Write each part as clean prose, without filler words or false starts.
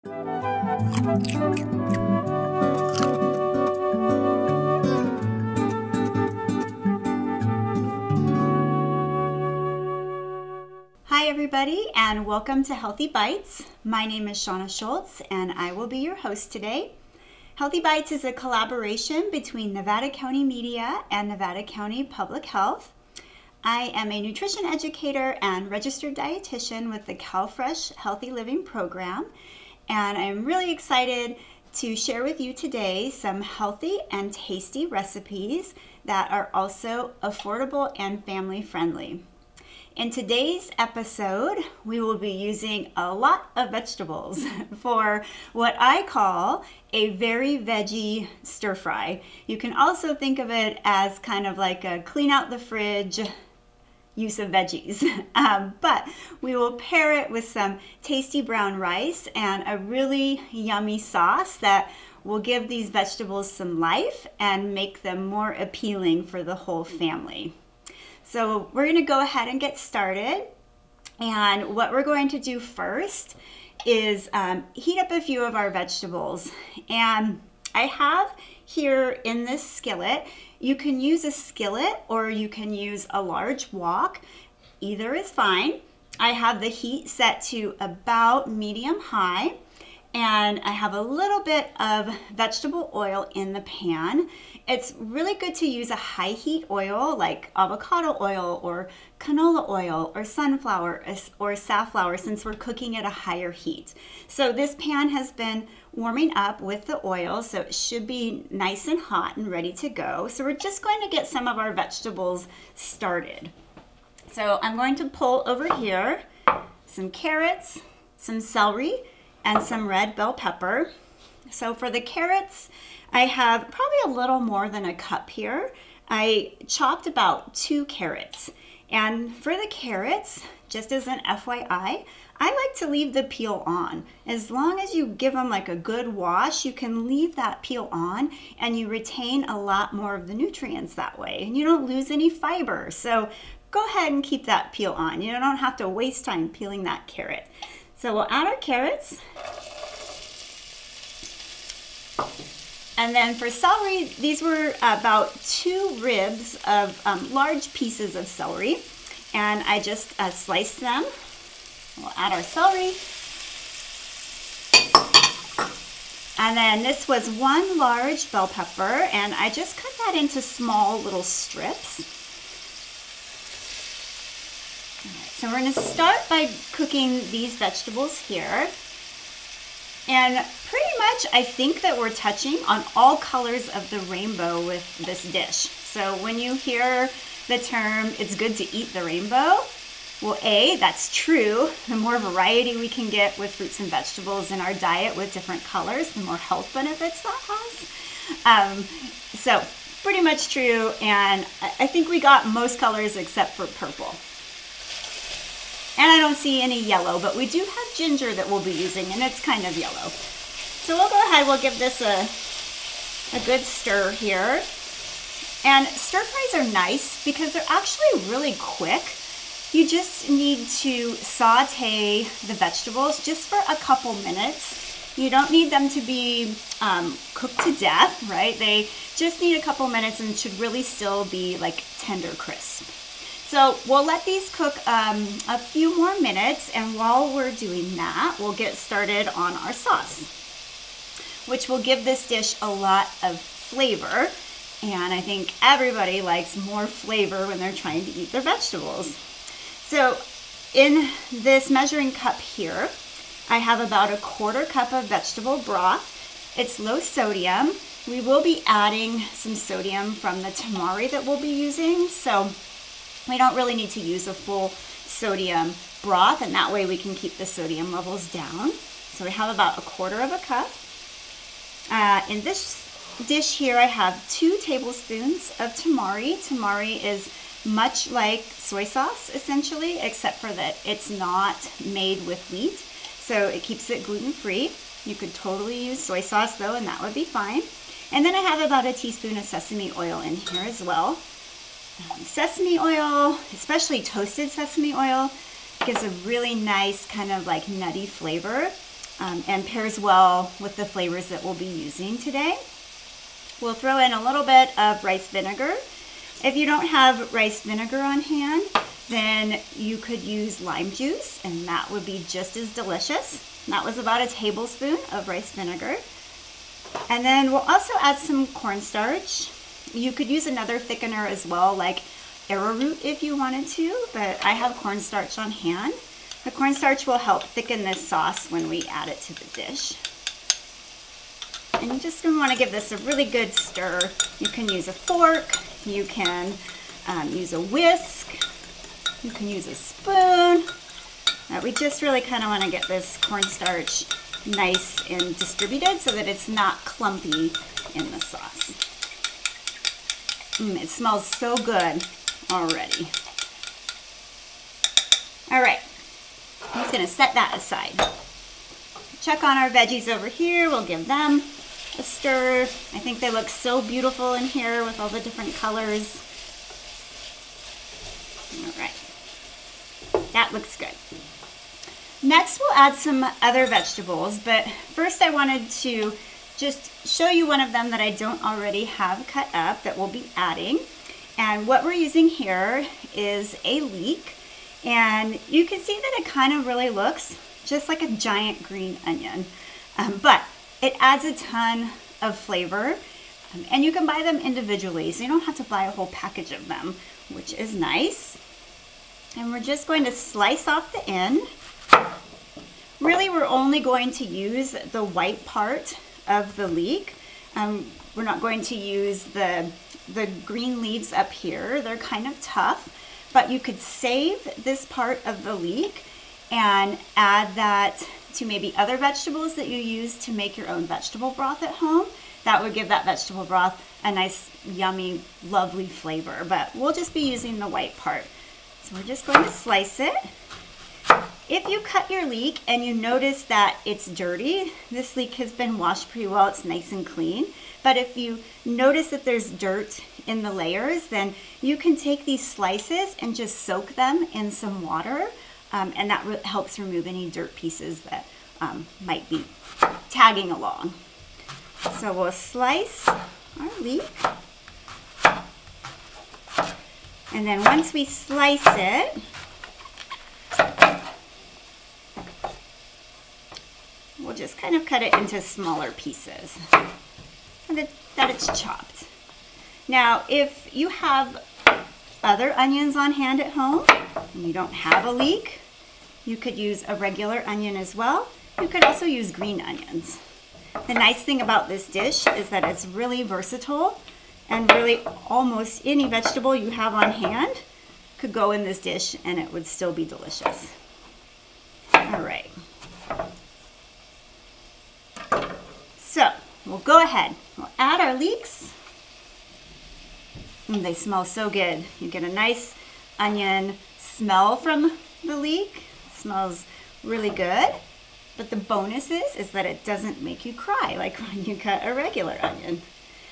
Hi everybody, and welcome to Healthy Bites. My name is Shauna Schultz and I will be your host today. Healthy Bites is a collaboration between Nevada County Media and Nevada County Public Health. I am a nutrition educator and registered dietitian with the CalFresh Healthy Living program, and I'm really excited to share with you today some healthy and tasty recipes that are also affordable and family friendly. In today's episode, we will be using a lot of vegetables for what I call a very veggie stir fry. You can also think of it as kind of like a clean out the fridge use of veggies, but we will pair it with some tasty brown rice and a really yummy sauce that will give these vegetables some life and make them more appealing for the whole family. So we're going to go ahead and get started, and what we're going to do first is heat up a few of our vegetables. And I have here in this skillet, you can use a skillet or you can use a large wok. Either is fine. I have the heat set to about medium high, and I have a little bit of vegetable oil in the pan. It's really good to use a high heat oil like avocado oil or canola oil or sunflower or safflower, since we're cooking at a higher heat. So this pan has been warming up with the oil, so it should be nice and hot and ready to go. So we're just going to get some of our vegetables started. So I'm going to pull over here some carrots, some celery, and some red bell pepper. So for the carrots, I have probably a little more than a cup here. I chopped about 2 carrots. And for the carrots, just as an FYI, I like to leave the peel on. As long as you give them like a good wash, you can leave that peel on and you retain a lot more of the nutrients that way, and you don't lose any fiber. So go ahead and keep that peel on. You don't have to waste time peeling that carrot. So we'll add our carrots. And then for celery, these were about 2 ribs of large pieces of celery. And I just sliced them. We'll add our celery. And then this was 1 large bell pepper, and I just cut that into small little strips. So we're going to start by cooking these vegetables here. And pretty much I think that we're touching on all colors of the rainbow with this dish. So when you hear the term, it's good to eat the rainbow, well, A, that's true. The more variety we can get with fruits and vegetables in our diet with different colors, the more health benefits that has. So pretty much true, and I think we got most colors except for purple. And I don't see any yellow, but we do have ginger that we'll be using, and it's kind of yellow. So we'll go ahead, we'll give this a good stir here. And stir fries are nice because they're actually really quick. You just need to saute the vegetables just for a couple minutes. You don't need them to be cooked to death, right? They just need a couple minutes and should really still be like tender crisp. So we'll let these cook a few more minutes, and while we're doing that, we'll get started on our sauce, which will give this dish a lot of flavor. And I think everybody likes more flavor when they're trying to eat their vegetables. So in this measuring cup here, I have about a 1/4 cup of vegetable broth. It's low sodium. We will be adding some sodium from the tamari that we'll be using. So we don't really need to use a full sodium broth, and that way we can keep the sodium levels down. So we have about a 1/4 cup. In this dish here, I have 2 tablespoons of tamari. Tamari is much like soy sauce, essentially, except for that it's not made with wheat, so it keeps it gluten-free. You could totally use soy sauce, though, and that would be fine. And then I have about a teaspoon of sesame oil in here as well. Sesame oil, especially toasted sesame oil, gives a really nice kind of like nutty flavor. and pairs well with the flavors that we'll be using today. We'll throw in a little bit of rice vinegar. If you don't have rice vinegar on hand, then you could use lime juice, and that would be just as delicious. That was about a tablespoon of rice vinegar. And then we'll also add some cornstarch. You could use another thickener as well, like arrowroot if you wanted to, but I have cornstarch on hand. The cornstarch will help thicken this sauce when we add it to the dish. And you're just going to want to give this a really good stir. You can use a fork, you can use a whisk, you can use a spoon. We just really kind of want to get this cornstarch nice and distributed so that it's not clumpy in the sauce. It smells so good already. All right, I'm just going to set that aside. Check on our veggies over here. We'll give them a stir. I think they look so beautiful in here with all the different colors. All right, that looks good. Next, we'll add some other vegetables, but first I wanted to just show you one of them that I don't already have cut up that we'll be adding. And what we're using here is a leek, and you can see that it kind of really looks just like a giant green onion, but it adds a ton of flavor, and you can buy them individually, so you don't have to buy a whole package of them, which is nice. And we're just going to slice off the end. Really, we're only going to use the white part of the leek. We're not going to use the green leaves up here. They're kind of tough, but you could save this part of the leek and add that to maybe other vegetables that you use to make your own vegetable broth at home. That would give that vegetable broth a nice, yummy, lovely flavor, but we'll just be using the white part. So we're just going to slice it. If you cut your leek and you notice that it's dirty, this leek has been washed pretty well, it's nice and clean. But if you notice that there's dirt in the layers, then you can take these slices and just soak them in some water, and that helps remove any dirt pieces that might be tagging along. So we'll slice our leek. And then once we slice it, we'll just kind of cut it into smaller pieces so that it's chopped. Now, if you have other onions on hand at home and you don't have a leek, you could use a regular onion as well. You could also use green onions. The nice thing about this dish is that it's really versatile, and really almost any vegetable you have on hand could go in this dish and it would still be delicious. All right. So we'll go ahead, we'll add our leeks. They smell so good. You get a nice onion smell from the leek. It smells really good. But the bonus is that it doesn't make you cry like when you cut a regular onion.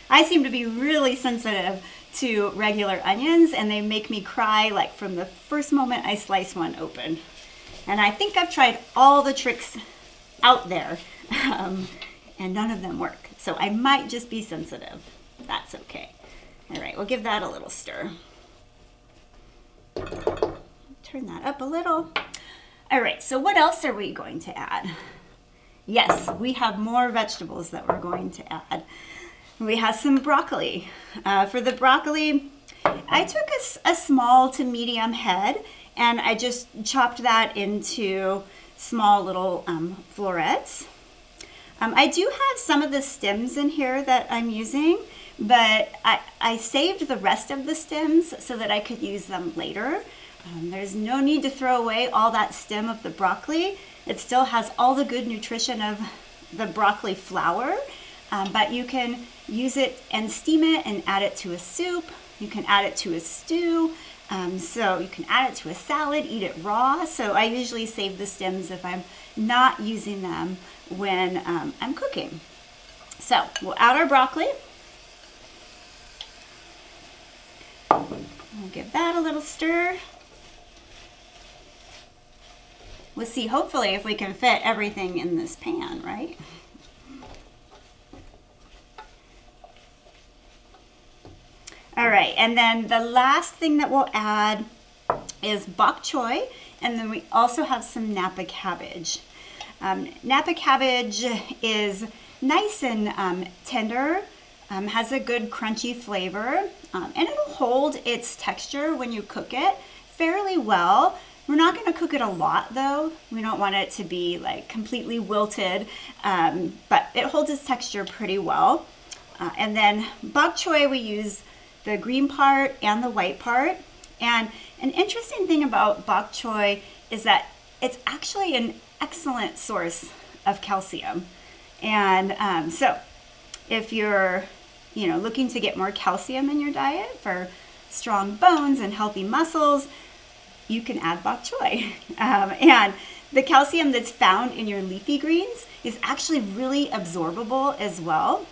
I seem to be really sensitive to regular onions, and they make me cry like from the first moment I slice one open. And I think I've tried all the tricks out there, and none of them work. So I might just be sensitive. That's okay. All right, we'll give that a little stir. Turn that up a little. All right, so what else are we going to add? Yes, we have more vegetables that we're going to add. We have some broccoli. For the broccoli, I took a small to medium head, and I just chopped that into small little florets. I do have some of the stems in here that I'm using, but I saved the rest of the stems so that I could use them later. There's no need to throw away all that stem of the broccoli. It still has all the good nutrition of the broccoli flower, but you can use it and steam it and add it to a soup. You can add it to a stew. So you can add it to a salad, eat it raw. So I usually save the stems if I'm not using them when I'm cooking. So we'll add our broccoli. We'll give that a little stir. We'll see, hopefully, if we can fit everything in this pan, right? All right, and then the last thing that we'll add is bok choy, and then we also have some Napa cabbage. Napa cabbage is nice and tender, has a good crunchy flavor, and it'll hold its texture when you cook it fairly well. We're not going to cook it a lot though. We don't want it to be like completely wilted, but it holds its texture pretty well. And then bok choy, we use the green part and the white part. And an interesting thing about bok choy is that it's actually an excellent source of calcium. And so if you're looking to get more calcium in your diet for strong bones and healthy muscles, you can add bok choy. And the calcium that's found in your leafy greens is actually really absorbable as well,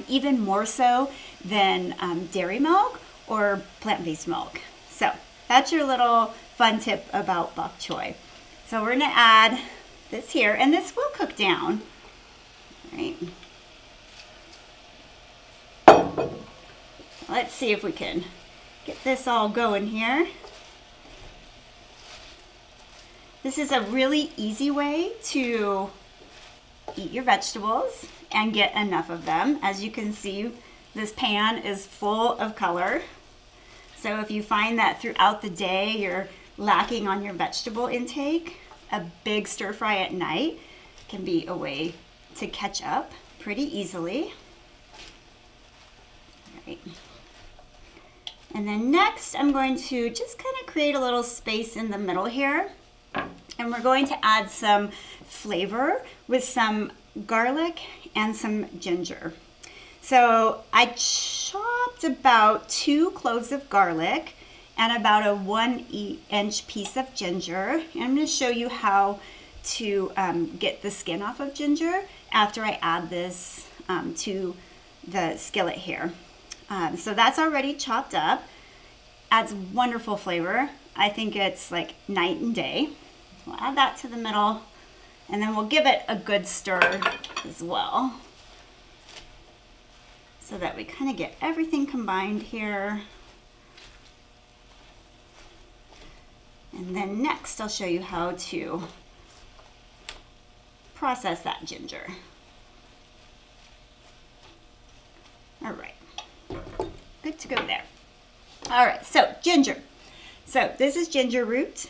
even more so than dairy milk or plant-based milk. So that's your little fun tip about bok choy. So we're gonna add this here, and this will cook down, right? Let's see if we can get this all going here. This is a really easy way to eat your vegetables and get enough of them. As you can see, this pan is full of color. So if you find that throughout the day you're lacking on your vegetable intake, a big stir fry at night can be a way to catch up pretty easily. All right. And then next, I'm going to just kind of create a little space in the middle here. And we're going to add some flavor with some garlic and some ginger. So I chopped about 2 cloves of garlic and about a 1-inch piece of ginger. And I'm going to show you how to get the skin off of ginger after I add this to the skillet here. So that's already chopped up. Adds wonderful flavor. I think it's like night and day. We'll add that to the middle, and then we'll give it a good stir as well, so that we kind of get everything combined here. And then next, I'll show you how to process that ginger. All right, good to go there. All right, so ginger. So this is ginger root.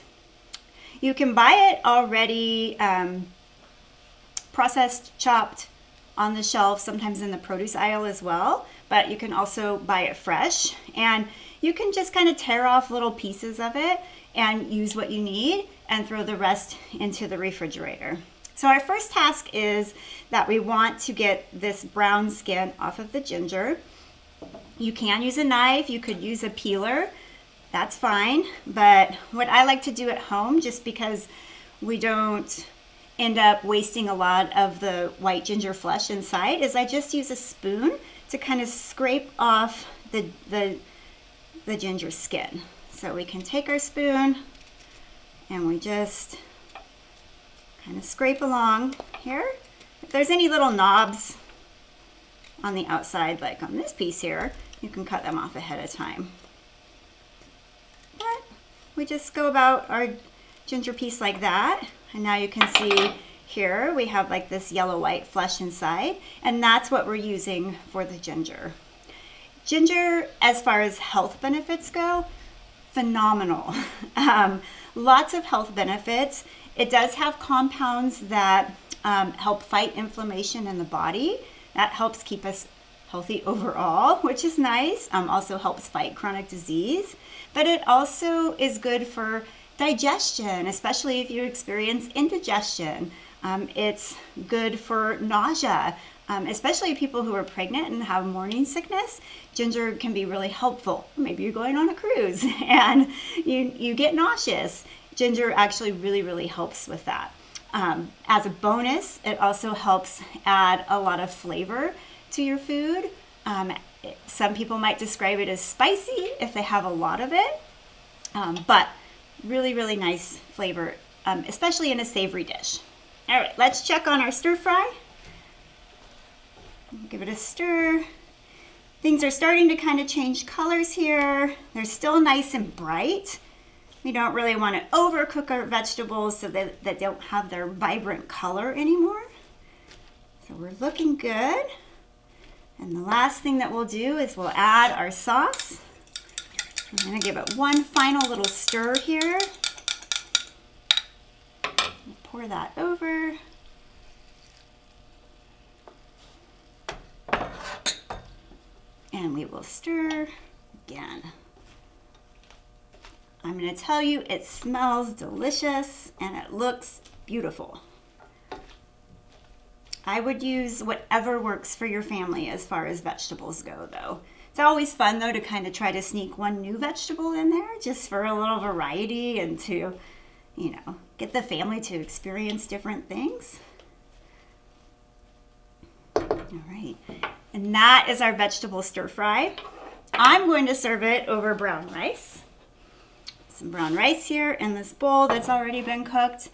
You can buy it already processed, chopped on the shelf, sometimes in the produce aisle as well, but you can also buy it fresh. And you can just kind of tear off little pieces of it and use what you need and throw the rest into the refrigerator. So our first task is that we want to get this brown skin off of the ginger. You can use a knife, you could use a peeler. That's fine, but what I like to do at home, just because we don't end up wasting a lot of the white ginger flesh inside, is I just use a spoon to kind of scrape off the ginger skin. So we can take our spoon and we just kind of scrape along here. If there's any little knobs on the outside, like on this piece here, you can cut them off ahead of time. But we just go about our ginger piece like that, and now you can see here we have like this yellow-white flesh inside, and that's what we're using for the ginger. Ginger, as far as health benefits go, phenomenal. Lots of health benefits. It does have compounds that help fight inflammation in the body. That helps keep us healthy overall, which is nice. Also helps fight chronic disease. But it also is good for digestion, especially if you experience indigestion. It's good for nausea, especially people who are pregnant and have morning sickness. Ginger can be really helpful. Maybe you're going on a cruise and you get nauseous. Ginger actually really helps with that. As a bonus, it also helps add a lot of flavor to your food. Some people might describe it as spicy if they have a lot of it, but really nice flavor especially in a savory dish. All right, let's check on our stir fry. Give it a stir. Things are starting to kind of change colors here. They're still nice and bright. We don't really want to overcook our vegetables so that they don't have their vibrant color anymore. So we're looking good. And the last thing that we'll do is we'll add our sauce. I'm going to give it one final little stir here. Pour that over. And we will stir again. I'm going to tell you, it smells delicious and it looks beautiful. I would use whatever works for your family as far as vegetables go, though. It's always fun, though, to kind of try to sneak one new vegetable in there just for a little variety and to, you know, get the family to experience different things. All right, and that is our vegetable stir fry. I'm going to serve it over brown rice. Some brown rice here in this bowl that's already been cooked.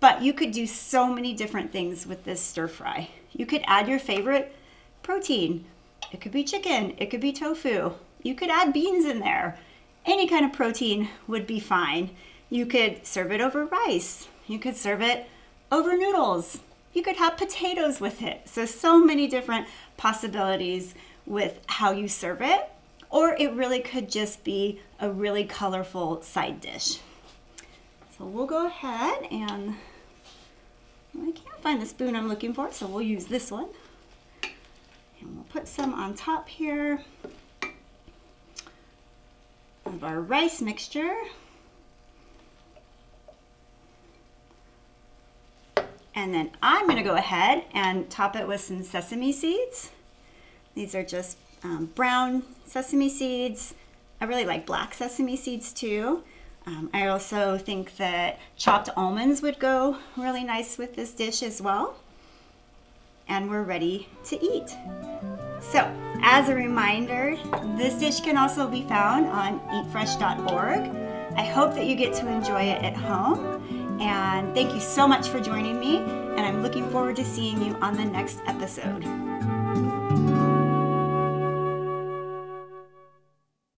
But you could do so many different things with this stir fry. You could add your favorite protein. It could be chicken, it could be tofu. You could add beans in there. Any kind of protein would be fine. You could serve it over rice. You could serve it over noodles. You could have potatoes with it. So many different possibilities with how you serve it. Or it really could just be a really colorful side dish. So we'll go ahead and, I can't find the spoon I'm looking for, so we'll use this one. And we'll put some on top here of our rice mixture. And then I'm going to go ahead and top it with some sesame seeds. These are just brown sesame seeds. I really like black sesame seeds too. I also think that chopped almonds would go really nice with this dish as well. And we're ready to eat. So, as a reminder, this dish can also be found on eatfresh.org. I hope that you get to enjoy it at home. And thank you so much for joining me. And I'm looking forward to seeing you on the next episode.